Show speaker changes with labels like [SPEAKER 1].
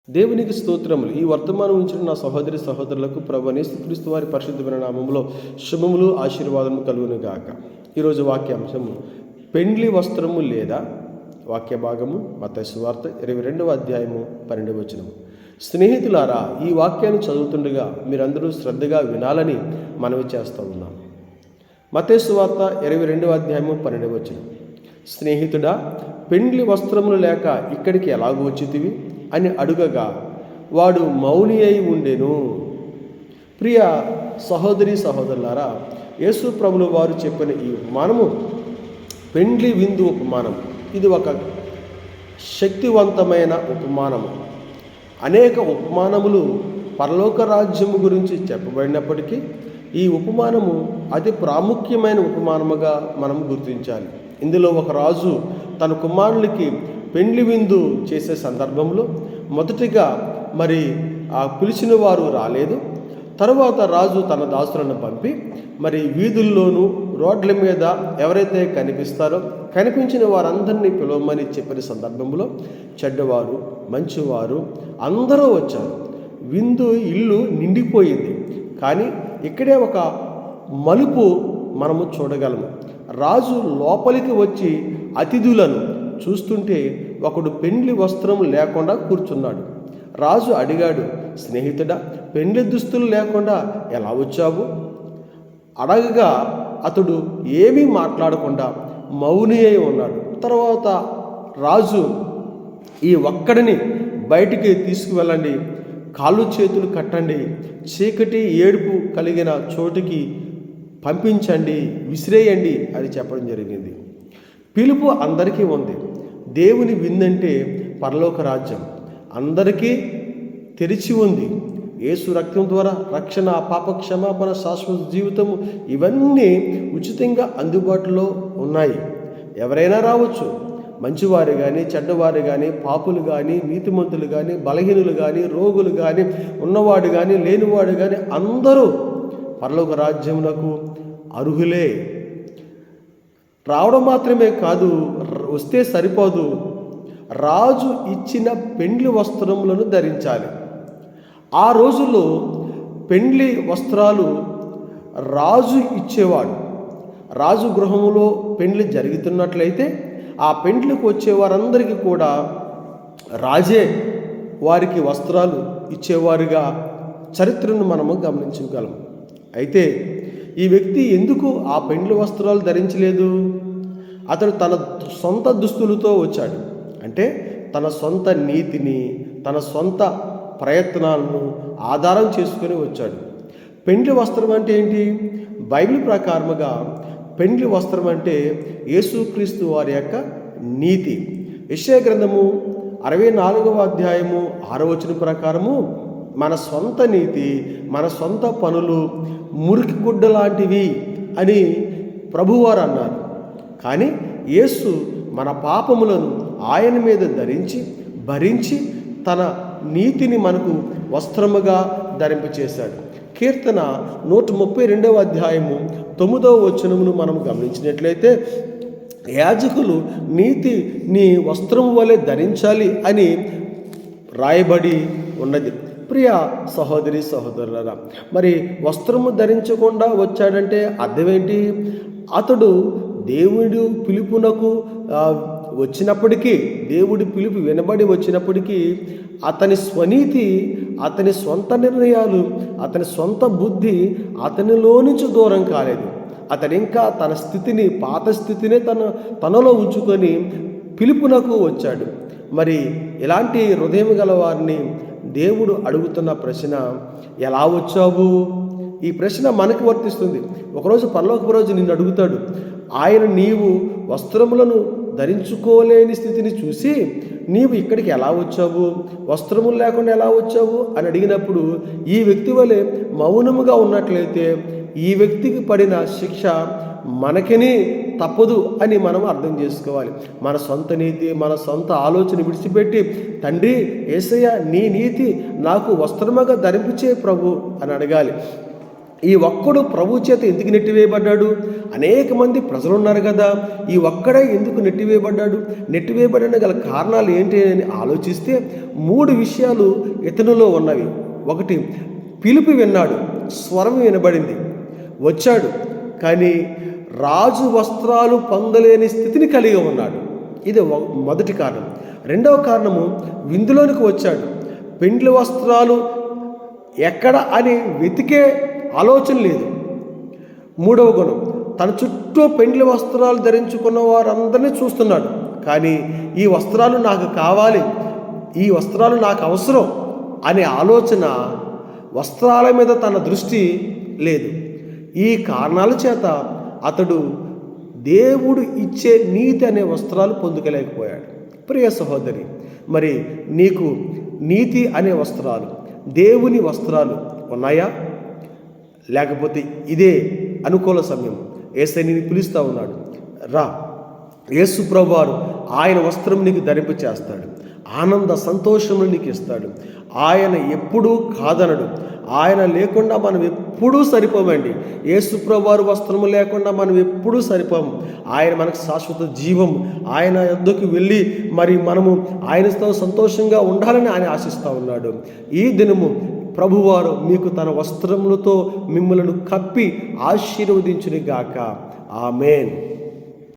[SPEAKER 1] దేవునికి స్తోత్రములు. ఈ వర్తమానం ఉంచిన నా సహోదరి సహోదరులకు ప్రభువైన యేసుక్రీస్తు వారి పరిశుద్ధమైన నామములో శుభములు ఆశీర్వాదము కలుగును గాక. ఈరోజు వాక్యాంశము పెండ్లి వస్త్రము లేదా వాక్య భాగము మత్తయి సువార్త 22వ అధ్యాయము 12వ వచనము. స్నేహితులారా, ఈ వాక్యాన్ని చదువుతుండగా మీరందరూ శ్రద్ధగా వినాలని మనవి చేస్తూ ఉన్నాం. మత్తయి సువార్త 22వ అధ్యాయము 12వ వచనం. స్నేహితుడా, పెండ్లి వస్త్రములు లేక ఇక్కడికి ఎలాగూ వచ్చితివి అని అడుగగా వాడు మౌని అయి ఉండెను. ప్రియ సహోదరి సహోదరులారా, యేసు ప్రభులు వారు చెప్పిన ఈ ఉపమానము పెండ్లి విందు ఉపమానం. ఇది ఒక శక్తివంతమైన ఉపమానము. అనేక ఉపమానములు పరలోక రాజ్యము గురించి చెప్పబడినప్పటికీ ఈ ఉపమానము అతి ప్రాముఖ్యమైన ఉపమానముగా మనం గుర్తించాలి. ఇందులో ఒక రాజు తన కుమారులకి పెండ్లి విందు చేసే సందర్భంలో మొదటిగా పిలిచిన వారు రాలేదు. తరువాత రాజు తన దాసులను పంపి వీధుల్లోనూ రోడ్ల మీద ఎవరైతే కనిపిస్తారో కనిపించిన వారందరినీ పిలవమని చెప్పిన సందర్భంలో చెడ్డవారు మంచివారు అందరూ వచ్చారు. విందు ఇల్లు నిండిపోయింది. కానీ ఇక్కడే ఒక మలుపు మనము చూడగలము. రాజు లోపలికి వచ్చి అతిథులను చూస్తుంటే ఒకడు పెండ్లి వస్త్రం లేకుండా కూర్చున్నాడు. రాజు అడిగాడు, స్నేహితుడా, పెండ్లి దుస్తులు లేకుండా ఎలా వచ్చావు? అడగగా అతడు ఏమీ మాట్లాడకుండా మౌని అయి ఉన్నాడు. తర్వాత రాజు, ఈ ఒక్కడిని బయటికి తీసుకువెళ్ళండి, కాళ్ళు చేతులు కట్టండి, చీకటి ఏడుపు కలిగిన చోటుకి పంపించండి, విసిరేయండి అని చెప్పడం జరిగింది. పిలుపు అందరికీ ఉంది. దేవుని విందంటే పరలోక రాజ్యం అందరికీ తెరిచి ఉంది. యేసు రక్తం ద్వారా రక్షణ, పాప క్షమాపణ, శాశ్వత జీవితము ఇవన్నీ ఉచితంగా అందుబాటులో ఉన్నాయి. ఎవరైనా రావచ్చు. మంచివారు కానీ, చెడ్డవారు కానీ, పాపులు కానీ, నీతిమంతులు కానీ, బలహీనులు కానీ, రోగులు కానీ, ఉన్నవాడు కానీ, లేనివాడు కానీ అందరూ పరలోక రాజ్యమునకు అర్హులే. రావడం మాత్రమే కాదు, వస్తే సరిపోదు, రాజు ఇచ్చిన పెండ్లి వస్త్రములను ధరించాలి. ఆ రోజుల్లో పెండ్లి వస్త్రాలు రాజు ఇచ్చేవాడు. రాజు గృహములో పెండ్లి జరుగుతున్నట్లయితే ఆ పెండ్లికి వచ్చే వారందరికీ కూడా రాజే వారికి వస్త్రాలు ఇచ్చేవారుగా చరిత్రను మనము గమనించగలం. అయితే ఈ వ్యక్తి ఎందుకు ఆ పెండ్లి వస్త్రాలు ధరించలేదు? అతడు తన సొంత దుస్తులతో వచ్చాడు. అంటే తన సొంత నీతిని, తన సొంత ప్రయత్నాలను ఆధారం చేసుకొని వచ్చాడు. పెండ్లి వస్త్రం అంటే ఏంటి? బైబిల్ ప్రకారముగా పెండ్లి వస్త్రం అంటే యేసుక్రీస్తు వారి యొక్క నీతి. యెషయా గ్రంథము 64వ అధ్యాయము 6వ వచనం ప్రకారము మన సొంత నీతి, మన సొంత పనులు మురికి గుడ్డ లాంటివి అని ప్రభువారు అన్నారు. కానీ యేసు మన పాపములను ఆయన మీద ధరించి భరించి తన నీతిని మనకు వస్త్రముగా ధరింపచేశాడు. కీర్తన 132వ అధ్యాయము 9వ వచనమును మనం గమనించినట్లయితే యాజకులు నీతిని వస్త్రము వలె ధరించాలి అని రాయబడి ఉన్నది. ప్రియ సహోదరి సహోదరులారా, వస్త్రము ధరించకుండా వచ్చాడంటే అర్థమేంటి? అతడు దేవుడు పిలుపునకు వచ్చినప్పటికీ, దేవుడి పిలుపు వినబడి వచ్చినప్పటికీ అతని స్వనీతి, అతని సొంత నిర్ణయాలు, అతని సొంత బుద్ధి అతనిలో నుంచి దూరం కాలేదు. అతడు ఇంకా తన స్థితిని, పాత స్థితినే తనలో ఉంచుకొని పిలుపునకు వచ్చాడు. ఇలాంటి హృదయం గల వారిని దేవుడు అడుగుతున్న ప్రశ్న, ఎలా వచ్చావు? ఈ ప్రశ్న మనకు వర్తిస్తుంది. ఒకరోజు పరలోకపు రాజు నిన్ను అడుగుతాడు. ఆయన నీవు వస్త్రములను ధరించుకోలేని స్థితిని చూసి నీవు ఇక్కడికి ఎలా వచ్చావు, వస్త్రములు లేకుండా ఎలా వచ్చావు అని అడిగినప్పుడు ఈ వ్యక్తి వలె మౌనముగా ఉన్నట్లయితే ఈ వ్యక్తికి పడిన శిక్ష మనకిని తప్పదు అని మనం అర్థం చేసుకోవాలి. మన సొంత నీతి, మన సొంత ఆలోచన విడిచిపెట్టి, తండ్రి యేసయ్య, నీ నీతి నాకు వస్త్రముగా ధరింపచే ప్రభు అని అడగాలి. ఈ ఒక్కడు ప్రభు చేత ఎందుకు నెట్టివేయబడ్డాడు? అనేక మంది ప్రజలు ఉన్నారు కదా, ఈ ఒక్కడే ఎందుకు నెట్టివేయబడ్డాడు? నెట్టివేయబడిన గల కారణాలు ఏంటి అని ఆలోచిస్తే 3 విషయాలు ఇతనిలో ఉన్నవి. ఒకటి, పిలుపు విన్నాడు, స్వరం వినబడింది, వచ్చాడు, కానీ రాజు వస్త్రాలు పొందలేని స్థితిని కలిగి ఉన్నాడు. ఇది మొదటి కారణం. రెండవ కారణము, విందులోనికి వచ్చాడు, పెండ్లి వస్త్రాలు ఎక్కడ అని వెతికే ఆలోచన లేదు. మూడవ గుణం, తన చుట్టూ పెండ్లి వస్త్రాలు ధరించుకున్న వారందరినీ చూస్తున్నాడు, కానీ ఈ వస్త్రాలు నాకు కావాలి, ఈ వస్త్రాలు నాకు అవసరం అనే ఆలోచన, వస్త్రాల మీద తన దృష్టి లేదు. ఈ కారణాల చేత అతడు దేవుడు ఇచ్చే నీతి అనే వస్త్రాలు పొందుకోలేకపోయాడు. ప్రియ సహోదరి, మరి నీకు నీతి అనే వస్త్రాలు, దేవుని వస్త్రాలు ఉన్నాయా? లేకపోతే ఇదే అనుకూల సమయం, యేసయ్య నిన్ను పిలుస్తూ ఉన్నాడు, రా. యేసు ప్రభువారు ఆయన వస్త్రం నీకు ధరింప చేస్తాడు, ఆనంద సంతోషములు నీకు ఇస్తాడు. ఆయన ఎప్పుడూ కాదనడు. ఆయన లేకుండా మనం ఎప్పుడూ సరిపోమండి. యేసు ప్రభువారు వస్త్రము లేకుండా మనం ఎప్పుడూ సరిపోము. ఆయన మనకు శాశ్వత జీవం. ఆయన యొద్దకు వెళ్ళి మరి మనము ఆయనతో సంతోషంగా ఉండాలని ఆయన ఆశిస్తూ ఉన్నాడు. ఈ దినము ప్రభువారు మీకు తన వస్త్రములతో మిమ్మలను కప్పి ఆశీర్వదించును గాక. ఆమేన్.